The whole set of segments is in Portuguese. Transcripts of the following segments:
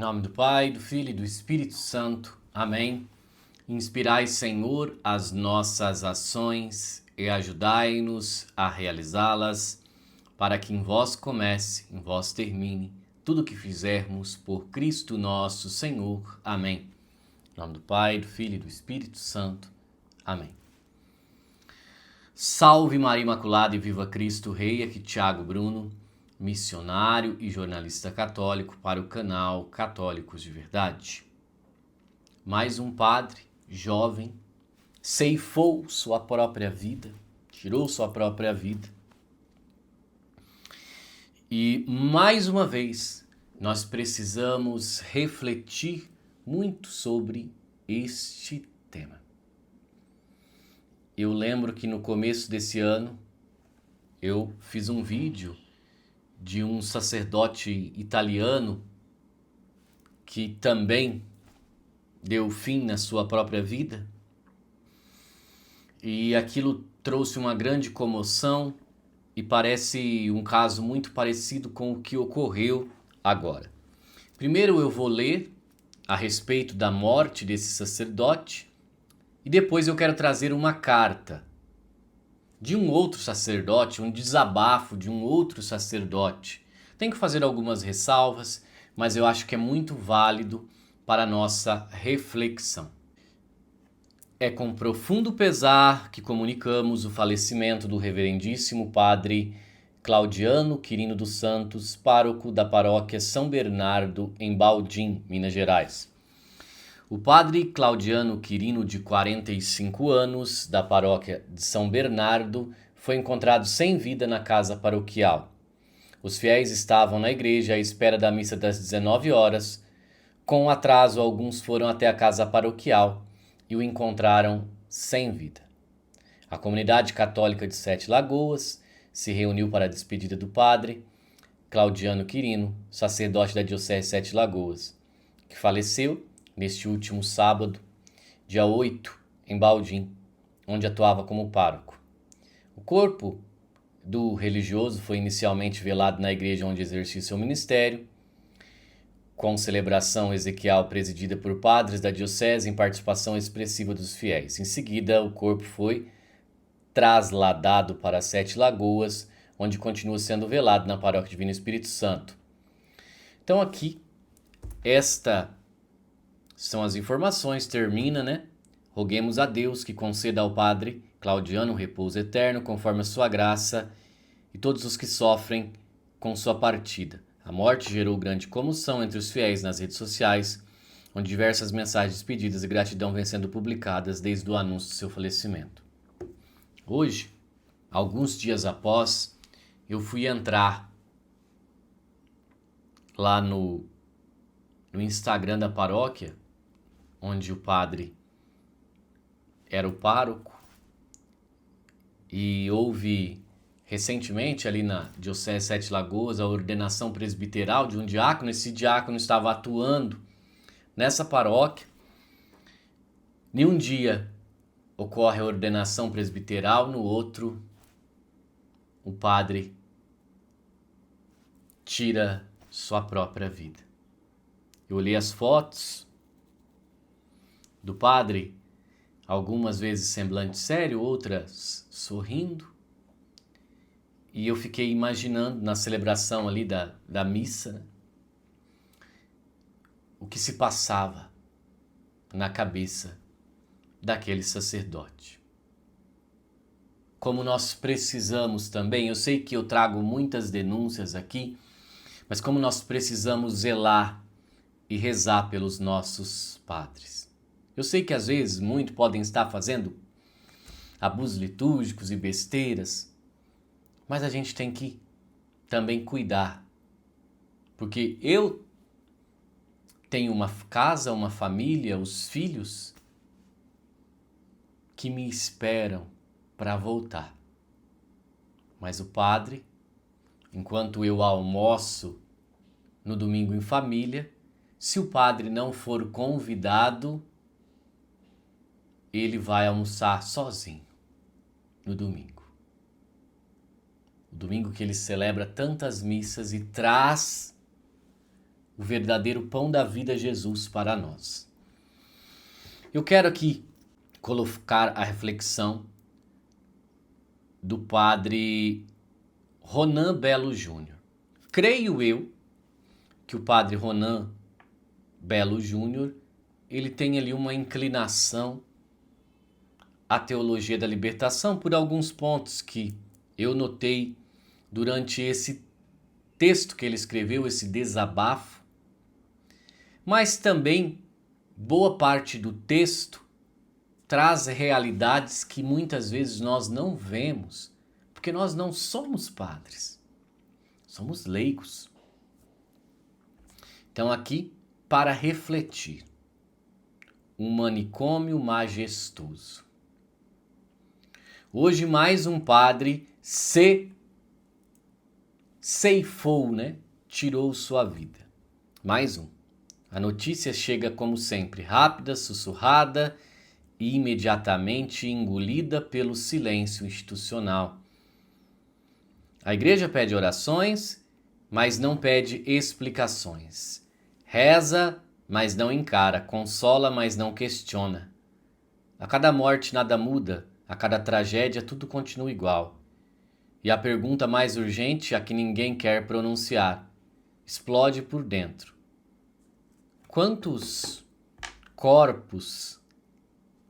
Em nome do Pai, do Filho e do Espírito Santo. Amém. Inspirai, Senhor, as nossas ações e ajudai-nos a realizá-las, para que em vós comece, em vós termine, tudo o que fizermos por Cristo nosso Senhor. Amém. Em nome do Pai, do Filho e do Espírito Santo. Amém. Salve Maria Imaculada e viva Cristo Rei, aqui Tiago Bruno, missionário e jornalista católico para o canal Católicos de Verdade. Mais um padre jovem ceifou sua própria vida, tirou sua própria vida. E mais uma vez nós precisamos refletir muito sobre este tema. Eu lembro que no começo desse ano eu fiz um vídeo de um sacerdote italiano que também deu fim na sua própria vida. E aquilo trouxe uma grande comoção e parece um caso muito parecido com o que ocorreu agora. Primeiro eu vou ler a respeito da morte desse sacerdote e depois eu quero trazer uma carta de um outro sacerdote, um desabafo de um outro sacerdote. Tenho que fazer algumas ressalvas, mas eu acho que é muito válido para a nossa reflexão. É com profundo pesar que comunicamos o falecimento do reverendíssimo padre Claudiano Quirino dos Santos, pároco da paróquia São Bernardo, em Baldim, Minas Gerais. O padre Claudiano Quirino, de 45 anos, da paróquia de São Bernardo, foi encontrado sem vida na casa paroquial. Os fiéis estavam na igreja à espera da missa das 19 horas. Com atraso, alguns foram até a casa paroquial e o encontraram sem vida. A comunidade católica de Sete Lagoas se reuniu para a despedida do padre Claudiano Quirino, sacerdote da Diocese de Sete Lagoas, que faleceu neste último sábado, dia 8, em Baldim, onde atuava como pároco. O corpo do religioso foi inicialmente velado na igreja onde exercia seu ministério, com celebração ezequial presidida por padres da diocese em participação expressiva dos fiéis. Em seguida, o corpo foi trasladado para Sete Lagoas, onde continua sendo velado na Paróquia Divino Espírito Santo. Então aqui, estas são as informações, termina, né? Roguemos a Deus que conceda ao padre Claudiano um repouso eterno, conforme a sua graça, e todos os que sofrem com sua partida. A morte gerou grande comoção entre os fiéis nas redes sociais, onde diversas mensagens de despedidas e gratidão vêm sendo publicadas desde o anúncio de seu falecimento. Hoje, alguns dias após, eu fui entrar lá no Instagram da paróquia, onde o padre era o pároco, e houve recentemente ali na Diocese de Sete Lagoas a ordenação presbiteral de um diácono. Esse diácono estava atuando nessa paróquia. Em um dia ocorre a ordenação presbiteral, no outro o padre tira sua própria vida. Eu olhei as fotos do padre, algumas vezes semblante sério, outras sorrindo. E eu fiquei imaginando na celebração ali da missa, né, o que se passava na cabeça daquele sacerdote. Como nós precisamos também, eu sei que eu trago muitas denúncias aqui, mas como nós precisamos zelar e rezar pelos nossos padres. Eu sei que às vezes muitos podem estar fazendo abusos litúrgicos e besteiras, mas a gente tem que também cuidar. Porque eu tenho uma casa, uma família, os filhos que me esperam para voltar. Mas o padre, enquanto eu almoço no domingo em família, se o padre não for convidado, ele vai almoçar sozinho no domingo. O domingo que ele celebra tantas missas e traz o verdadeiro pão da vida, Jesus, para nós. Eu quero aqui colocar a reflexão do padre Ronan Belo Júnior. Creio eu que o padre Ronan Belo Júnior, ele tem ali uma inclinação à teologia da libertação por alguns pontos que eu notei durante esse texto que ele escreveu, esse desabafo, mas também boa parte do texto traz realidades que muitas vezes nós não vemos, porque nós não somos padres, somos leigos. Então aqui, para refletir, um manicômio majestoso. Hoje mais um padre ceifou, né? Tirou sua vida. Mais um. A notícia chega como sempre, rápida, sussurrada e imediatamente engolida pelo silêncio institucional. A igreja pede orações, mas não pede explicações. Reza, mas não encara. Consola, mas não questiona. A cada morte nada muda, a cada tragédia tudo continua igual. E a pergunta mais urgente, a que ninguém quer pronunciar, explode por dentro. Quantos corpos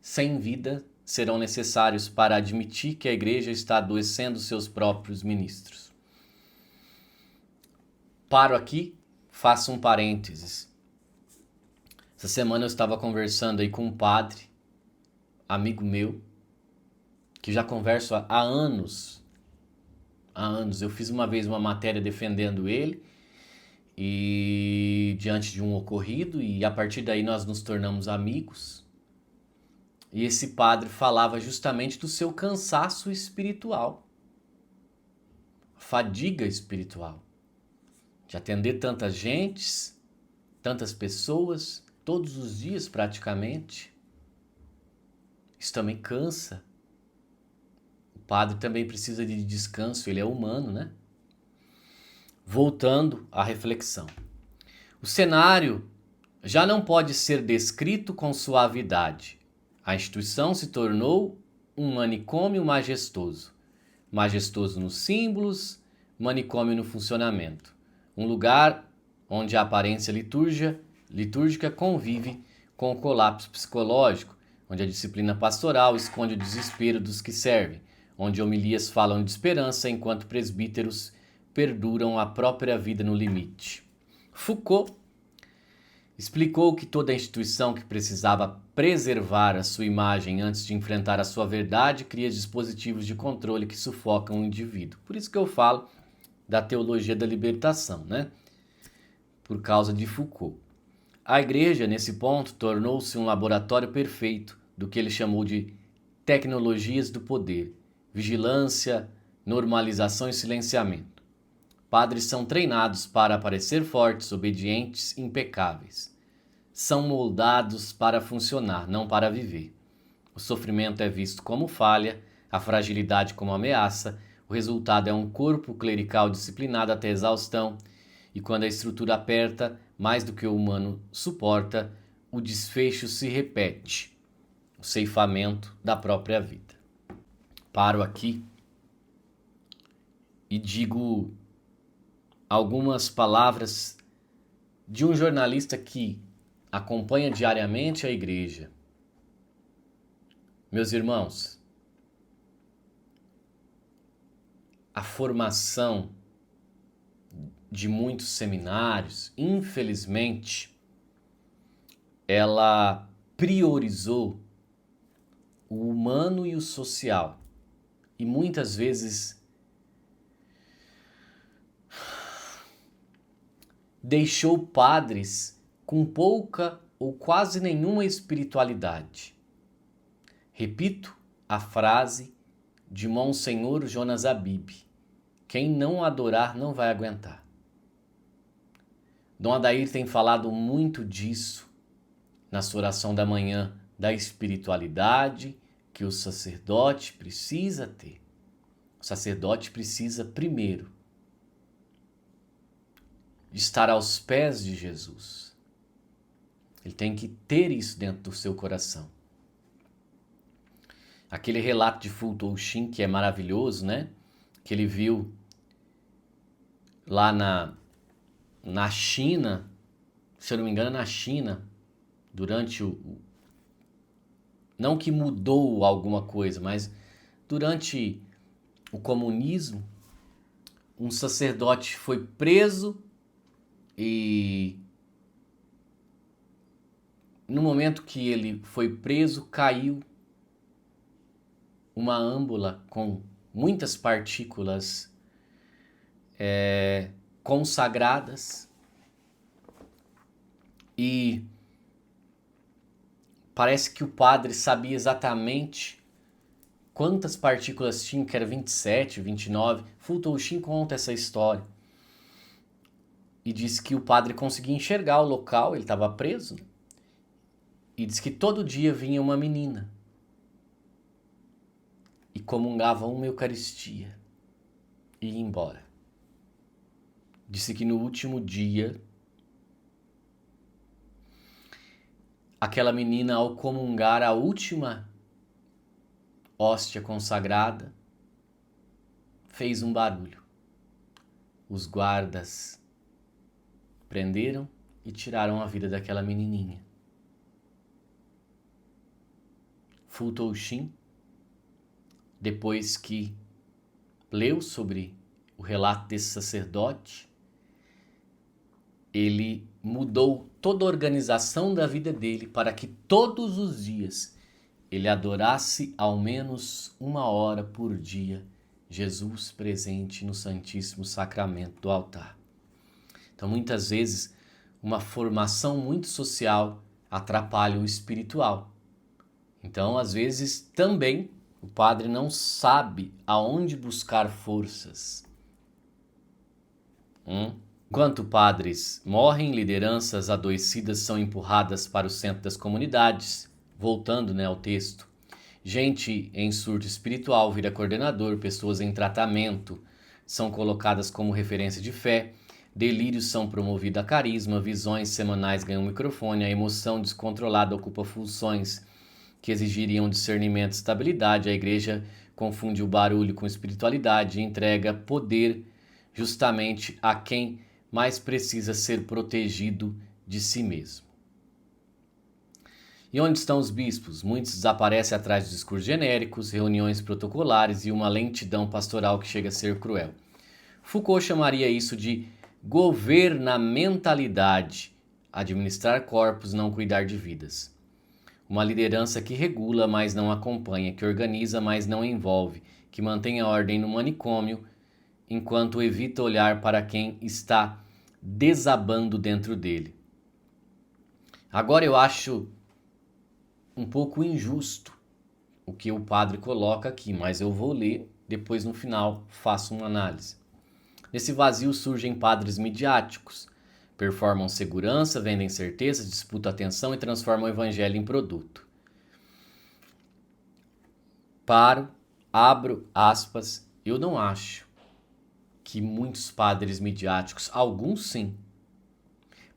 sem vida serão necessários para admitir que a igreja está adoecendo seus próprios ministros? Paro aqui, faço um parênteses. Essa semana eu estava conversando aí com um padre, amigo meu, que já converso há anos. Eu fiz uma vez uma matéria defendendo ele e diante de um ocorrido, e a partir daí nós nos tornamos amigos. E esse padre falava justamente do seu cansaço espiritual, fadiga espiritual, de atender tantas gentes, tantas pessoas, todos os dias praticamente. Isso também cansa. O padre também precisa de descanso, ele é humano, né? Voltando à reflexão. O cenário já não pode ser descrito com suavidade. A instituição se tornou um manicômio majestoso. Majestoso nos símbolos, manicômio no funcionamento. Um lugar onde a aparência litúrgica convive com o colapso psicológico, onde a disciplina pastoral esconde o desespero dos que servem, onde homilias falam de esperança enquanto presbíteros perduram a própria vida no limite. Foucault explicou que toda instituição que precisava preservar a sua imagem antes de enfrentar a sua verdade cria dispositivos de controle que sufocam o indivíduo. Por isso que eu falo da teologia da libertação, né? Por causa de Foucault. A igreja, nesse ponto, tornou-se um laboratório perfeito do que ele chamou de tecnologias do poder, vigilância, normalização e silenciamento. Padres são treinados para parecer fortes, obedientes, impecáveis. São moldados para funcionar, não para viver. O sofrimento é visto como falha, a fragilidade como ameaça, o resultado é um corpo clerical disciplinado até exaustão, e quando a estrutura aperta mais do que o humano suporta, o desfecho se repete, o ceifamento da própria vida. Paro aqui e digo algumas palavras de um jornalista que acompanha diariamente a igreja. Meus irmãos, a formação de muitos seminários, infelizmente, ela priorizou o humano e o social. E muitas vezes deixou padres com pouca ou quase nenhuma espiritualidade. Repito a frase de Monsenhor Jonas Abib: quem não adorar não vai aguentar. Dom Adair tem falado muito disso na sua oração da manhã, da espiritualidade que o sacerdote precisa ter. O sacerdote precisa primeiro de estar aos pés de Jesus. Ele tem que ter isso dentro do seu coração. Aquele relato de Fu Touxin, que é maravilhoso, né? Que ele viu lá na China, se eu não me engano, na China, durante não que mudou alguma coisa, mas durante o comunismo, um sacerdote foi preso e no momento que ele foi preso, caiu uma âmbula com muitas partículas consagradas e parece que o padre sabia exatamente quantas partículas tinha, que era 27, 29. Fu Touxin conta essa história e diz que o padre conseguia enxergar o local, ele estava preso, e diz que todo dia vinha uma menina e comungava uma Eucaristia e ia embora. Disse que no último dia, aquela menina, ao comungar a última hóstia consagrada, fez um barulho. Os guardas prenderam e tiraram a vida daquela menininha. Fu Touxin, depois que leu sobre o relato desse sacerdote, ele mudou toda a organização da vida dele para que todos os dias ele adorasse ao menos 1 hora por dia Jesus presente no Santíssimo Sacramento do altar. Então, muitas vezes, uma formação muito social atrapalha o espiritual. Então, às vezes, também o padre não sabe aonde buscar forças. Enquanto padres morrem, lideranças adoecidas são empurradas para o centro das comunidades. Voltando, ao texto. Gente em surto espiritual vira coordenador, pessoas em tratamento são colocadas como referência de fé, delírios são promovidos a carisma, visões semanais ganham microfone, a emoção descontrolada ocupa funções que exigiriam discernimento e estabilidade, a igreja confunde o barulho com espiritualidade e entrega poder justamente a quem mais precisa ser protegido de si mesmo. E onde estão os bispos? Muitos desaparecem atrás de discursos genéricos, reuniões protocolares e uma lentidão pastoral que chega a ser cruel. Foucault chamaria isso de governamentalidade, administrar corpos, não cuidar de vidas. Uma liderança que regula, mas não acompanha, que organiza, mas não envolve, que mantém a ordem no manicômio, enquanto evita olhar para quem está desabando dentro dele. Agora eu acho um pouco injusto o que o padre coloca aqui, mas eu vou ler, depois no final faço uma análise. Nesse vazio surgem padres midiáticos, performam segurança, vendem certeza, disputam atenção e transformam o evangelho em produto. Abro aspas, eu não acho que muitos padres midiáticos, alguns sim,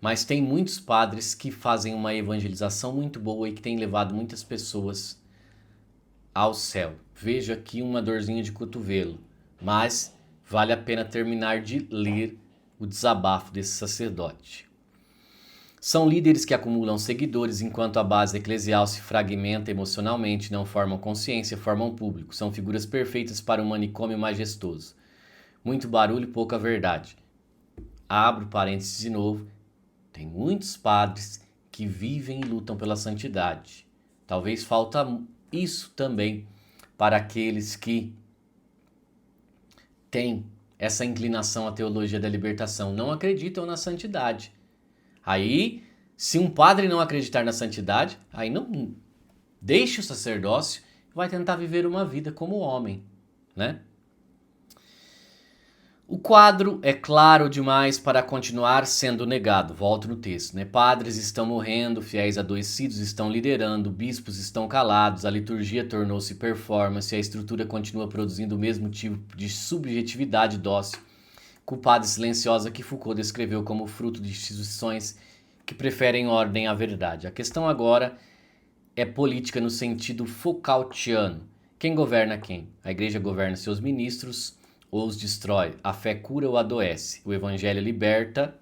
mas tem muitos padres que fazem uma evangelização muito boa e que têm levado muitas pessoas ao céu. Vejo aqui uma dorzinha de cotovelo, mas vale a pena terminar de ler o desabafo desse sacerdote. São líderes que acumulam seguidores enquanto a base eclesial se fragmenta emocionalmente, não formam consciência, formam público. São figuras perfeitas para um manicômio majestoso. Muito barulho e pouca verdade. Abro parênteses de novo. Tem muitos padres que vivem e lutam pela santidade. Talvez falta isso também para aqueles que têm essa inclinação à teologia da libertação. Não acreditam na santidade. Aí, se um padre não acreditar na santidade, aí não deixa o sacerdócio e vai tentar viver uma vida como homem, né? O quadro é claro demais para continuar sendo negado. Volto no texto, né? Padres estão morrendo, fiéis adoecidos estão liderando, bispos estão calados, a liturgia tornou-se performance, a estrutura continua produzindo o mesmo tipo de subjetividade dócil. culpada silenciosa que Foucault descreveu como fruto de instituições que preferem ordem à verdade. A questão agora é política no sentido Foucaultiano. Quem governa quem? A igreja governa seus ministros ou os destrói? A fé cura ou adoece? O evangelho liberta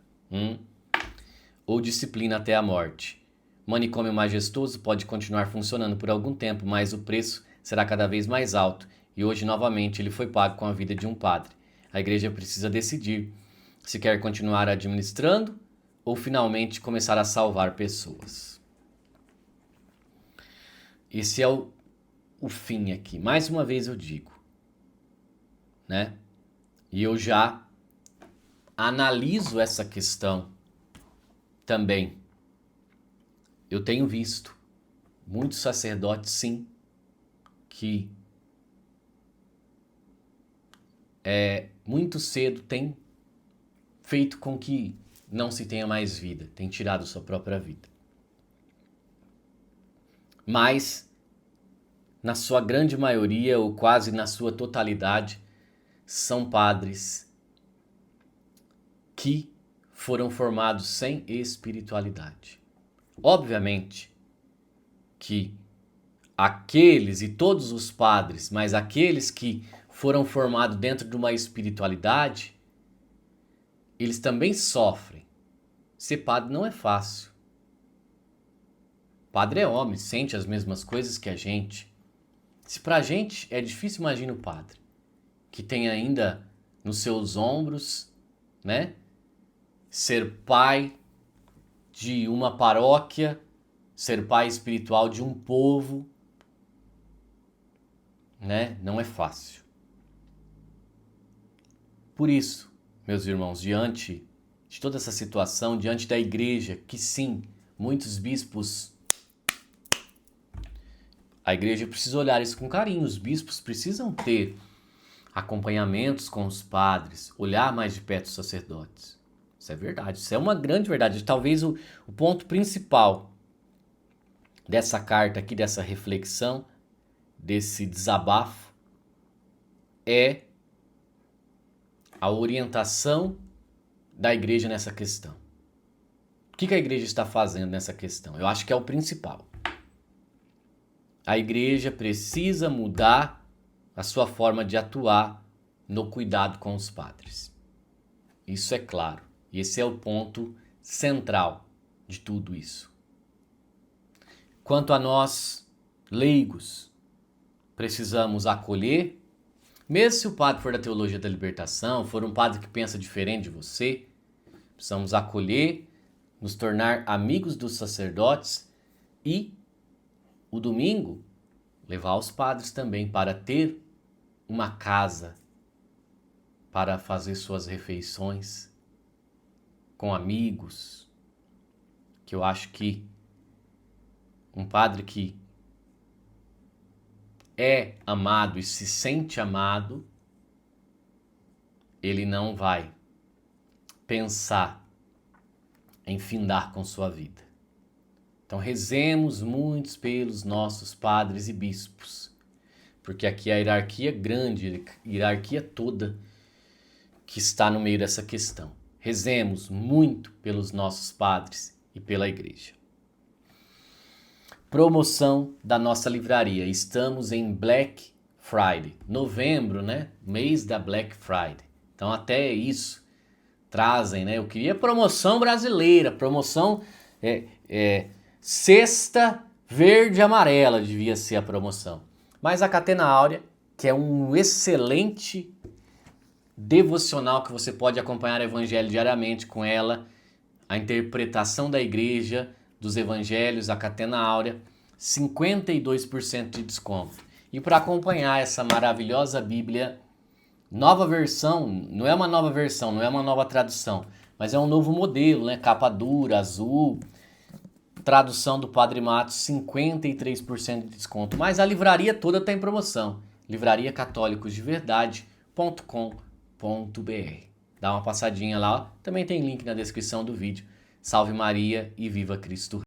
ou disciplina até a morte? Manicômio majestoso pode continuar funcionando por algum tempo, mas o preço será cada vez mais alto e hoje novamente ele foi pago com a vida de um padre. A igreja precisa decidir se quer continuar administrando ou finalmente começar a salvar pessoas. Esse é o fim aqui. Mais uma vez eu digo, né? E eu já analiso essa questão também. Eu tenho visto muitos sacerdotes, sim, que muito cedo têm feito com que não se tenha mais vida, tem tirado sua própria vida. Mas, na sua grande maioria, ou quase na sua totalidade, são padres que foram formados sem espiritualidade. Obviamente que aqueles e todos os padres, mas aqueles que foram formados dentro de uma espiritualidade, eles também sofrem. Ser padre não é fácil. Padre é homem, sente as mesmas coisas que a gente. Se pra gente é difícil, imagina o padre, que tem ainda nos seus ombros, né, ser pai de uma paróquia, ser pai espiritual de um povo, né, não é fácil. Por isso, meus irmãos, diante de toda essa situação, diante da igreja, que sim, muitos bispos, a igreja precisa olhar isso com carinho, os bispos precisam ter acompanhamentos com os padres, olhar mais de perto os sacerdotes. Isso é verdade, isso é uma grande verdade. Talvez o ponto principal dessa carta aqui, dessa reflexão, desse desabafo, é a orientação da igreja nessa questão. O que a igreja está fazendo nessa questão? Eu acho que é o principal. A igreja precisa mudar a sua forma de atuar no cuidado com os padres. Isso é claro. E esse é o ponto central de tudo isso. Quanto a nós, leigos, precisamos acolher, mesmo se o padre for da teologia da libertação, for um padre que pensa diferente de você, precisamos acolher, nos tornar amigos dos sacerdotes e, o domingo, levar os padres também para ter uma casa para fazer suas refeições com amigos, que eu acho que um padre que é amado e se sente amado, ele não vai pensar em findar com sua vida. Então rezemos muitos pelos nossos padres e bispos, porque aqui a hierarquia grande, a hierarquia toda que está no meio dessa questão. Rezemos muito pelos nossos padres e pela igreja. Promoção da nossa livraria. Estamos em Black Friday. Novembro, né? Mês da Black Friday. Então até isso trazem, né? Eu queria promoção brasileira. Promoção cesta verde e amarela devia ser a promoção. Mas a Catena Áurea, que é um excelente devocional que você pode acompanhar o evangelho diariamente com ela, a interpretação da igreja dos evangelhos, a Catena Áurea, 52% de desconto. E para acompanhar essa maravilhosa Bíblia, nova versão, não é uma nova versão, não é uma nova tradução, mas é um novo modelo, né? Capa dura, azul, tradução do Padre Matos, 53% de desconto. Mas a livraria toda está em promoção, livrariacatólicosdeverdade.com.br. Dá uma passadinha lá, também tem link na descrição do vídeo. Salve Maria e viva Cristo!